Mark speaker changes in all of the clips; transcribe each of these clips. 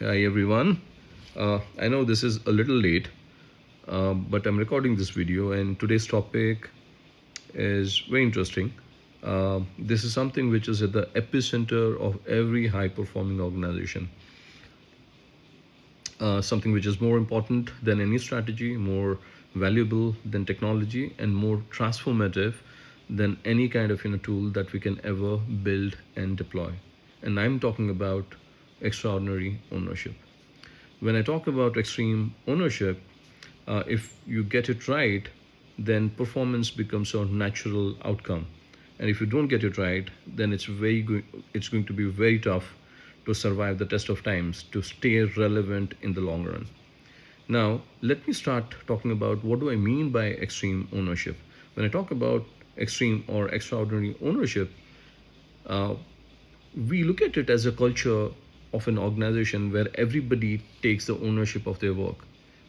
Speaker 1: Hi everyone. I know this is a little late, but I'm recording this video, and today's topic is very interesting. This is something which is at the epicenter of every high performing organization. Something which is more important than any strategy, more valuable than technology, and more transformative than any kind of tool that we can ever build and deploy. And I'm talking about extraordinary ownership. When I talk about extreme ownership, if you get it right, then performance becomes a natural outcome. And if you don't get it right, then it's going to be very tough to survive the test of times, to stay relevant in the long run. Now, let me start talking about what do I mean by extreme ownership. When I talk about extreme or extraordinary ownership, uh, we look at it as a culture of an organization where everybody takes the ownership of their work.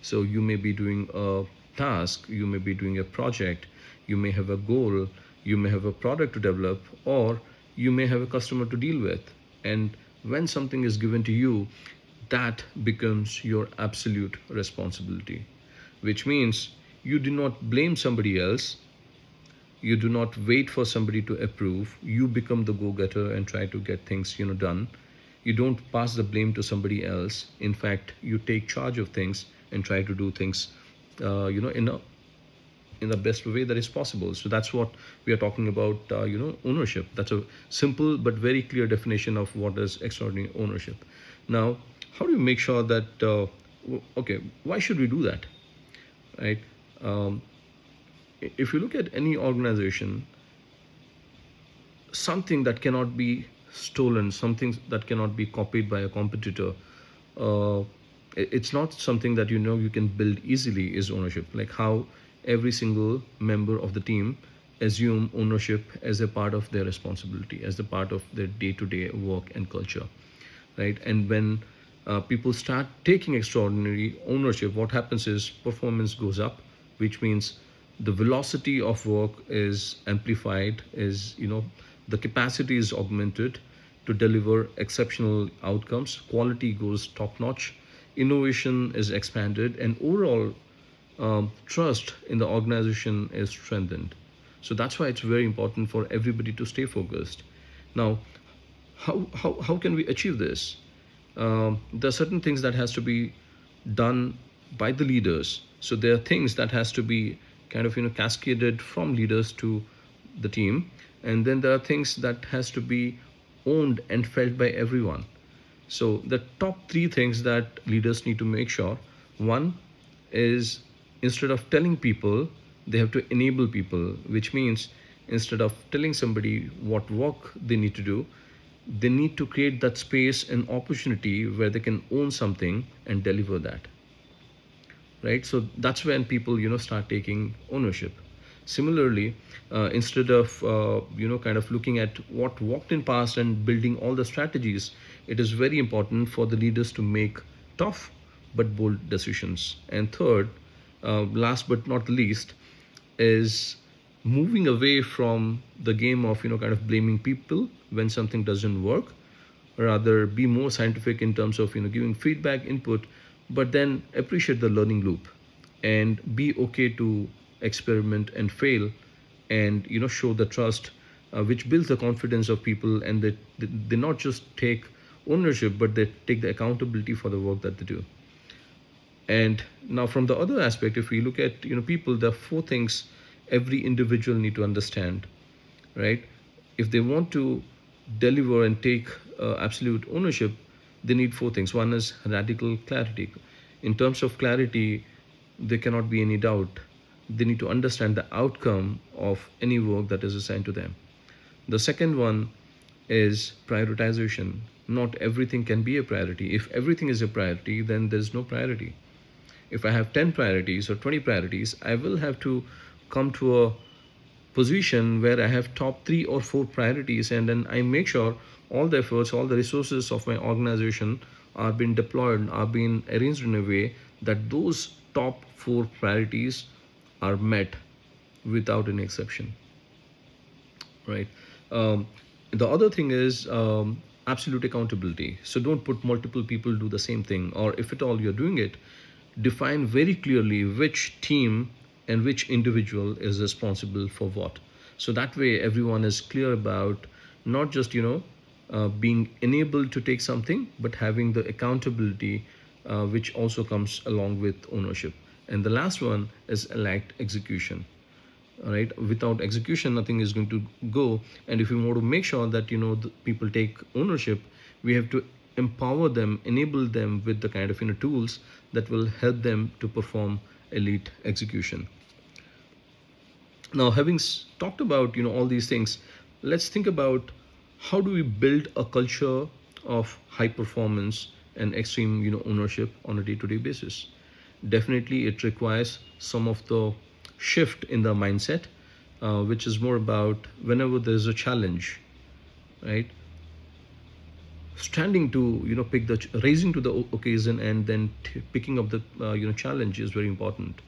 Speaker 1: So you may be doing a task, you may be doing a project, you may have a goal, you may have a product to develop, or you may have a customer to deal with. And when something is given to you, that becomes your absolute responsibility, which means you do not blame somebody else, you do not wait for somebody to approve, you become the go-getter and try to get things done. You don't pass the blame to somebody else. In fact, you take charge of things and try to do things in the best way that is possible. So that's what we are talking about, ownership. That's a simple but very clear definition of what is extraordinary ownership. Now, how do you make sure that okay, why should we do that, right? um, if you look at any organization, something that cannot be stolen, something that cannot be copied by a competitor, uh, it's not something that you can build easily, is ownership. Like how every single member of the team assume ownership as a part of their responsibility, as a part of their day-to-day work and culture, right? And when people start taking extraordinary ownership, what happens is performance goes up, which means the velocity of work is amplified, is the capacity is augmented to deliver exceptional outcomes, quality goes top notch, innovation is expanded, and overall trust in the organization is strengthened. So that's why it's very important for everybody to stay focused. Now, how can we achieve this? There are certain things that has to be done by the leaders. So there are things that has to be kind of cascaded from leaders to the team, and then there are things that has to be owned and felt by everyone. So the top three things that leaders need to make sure: one is, instead of telling people, they have to enable people, which means instead of telling somebody what work they need to do, they need to create that space and opportunity where they can own something and deliver that, right? So that's when people start taking ownership. Similarly, instead of kind of looking at what worked in past and building all the strategies, it is very important for the leaders to make tough but bold decisions. And third, last but not least, is moving away from the game of kind of blaming people when something doesn't work. Rather, be more scientific in terms of giving feedback, input, but then appreciate the learning loop and be okay to experiment and fail, and show the trust, which builds the confidence of people, and they not just take ownership, but they take the accountability for the work that they do. And now, from the other aspect, if we look at people, there are four things every individual need to understand, right? If they want to deliver and take absolute ownership, they need four things. One is radical clarity. In terms of clarity, there cannot be any doubt. They need to understand the outcome of any work that is assigned to them. The second one is prioritization. Not everything can be a priority. If everything is a priority, then there's no priority. If I have 10 priorities or 20 priorities, I will have to come to a position where I have top three or four priorities, and then I make sure all the efforts, all the resources of my organization are being deployed, are being arranged in a way that those top four priorities are met without any exception, right? The other thing is, absolute accountability. So don't put multiple people do the same thing, or if at all you're doing it, define very clearly which team and which individual is responsible for what. So that way everyone is clear about not just being enabled to take something, but having the accountability, which also comes along with ownership. And the last one is elect execution. All right, without execution nothing is going to go. And if we want to make sure that the people take ownership, we have to empower them, enable them with the kind of tools that will help them to perform elite execution. Now, having talked about all these things, let's think about how do we build a culture of high performance and extreme ownership on a day-to-day basis. Definitely it requires some of the shift in the mindset, which is more about whenever there's a challenge, right, standing to pick the raising to the occasion, and then picking up the challenge is very important.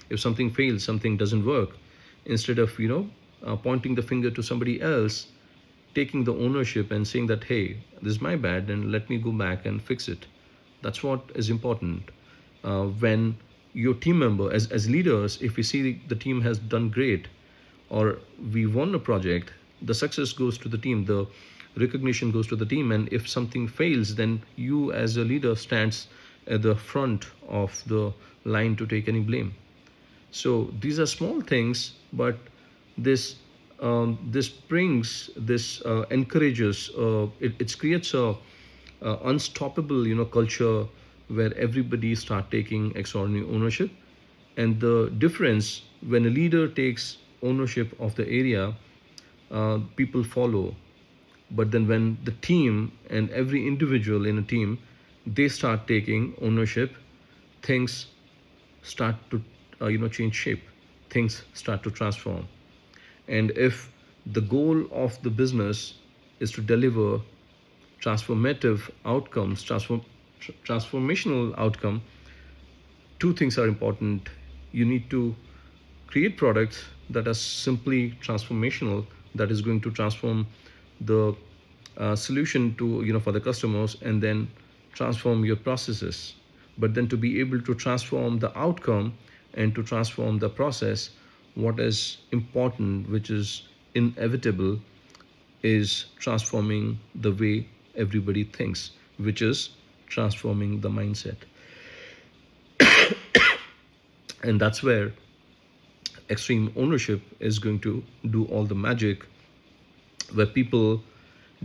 Speaker 1: If something fails, something doesn't work, instead of pointing the finger to somebody else, taking the ownership and saying that, hey, this is my bad and let me go back and fix it. That's what is important. When your team member, as leaders, if we see the team has done great, or we won a project, the success goes to the team, the recognition goes to the team. And if something fails, then you as a leader stands at the front of the line to take any blame. So these are small things, but this brings this encourages it creates a unstoppable culture where everybody start taking extraordinary ownership. And the difference, when a leader takes ownership of the area, people follow. But then when the team and every individual in a team, they start taking ownership, things start to change shape, things start to transform. And if the goal of the business is to deliver transformative outcomes, transformational outcome, two things are important. You need to create products that are simply transformational, that is going to transform the solution to for the customers, and then transform your processes. But then to be able to transform the outcome and to transform the process, what is important, which is inevitable, is transforming the way everybody thinks, which is transforming the mindset. And that's where extreme ownership is going to do all the magic, where people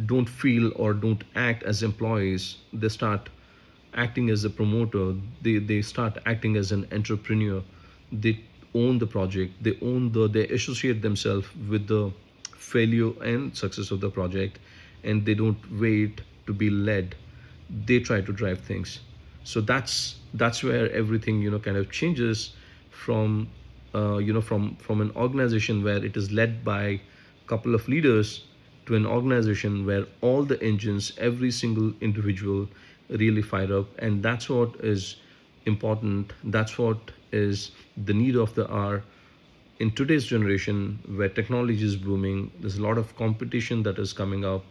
Speaker 1: don't feel or don't act as employees. They start acting as a promoter, they start acting as an entrepreneur. They own the project, they associate themselves with the failure and success of the project, and they don't wait to be led, they try to drive things. So that's where everything kind of changes from from an organization where it is led by a couple of leaders, to an organization where all the engines, every single individual really fire up. And that's what is important, that's what is the need of the hour in today's generation, where technology is booming. There's a lot of competition that is coming up.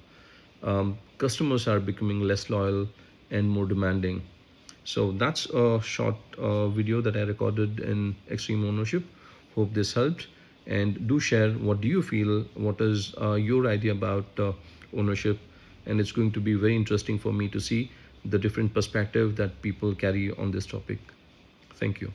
Speaker 1: Customers are becoming less loyal and more demanding. So that's a short video that I recorded in extreme ownership. Hope this helped. And do share, what do you feel, what is your idea about ownership. And it's going to be very interesting for me to see the different perspective that people carry on this topic. Thank you.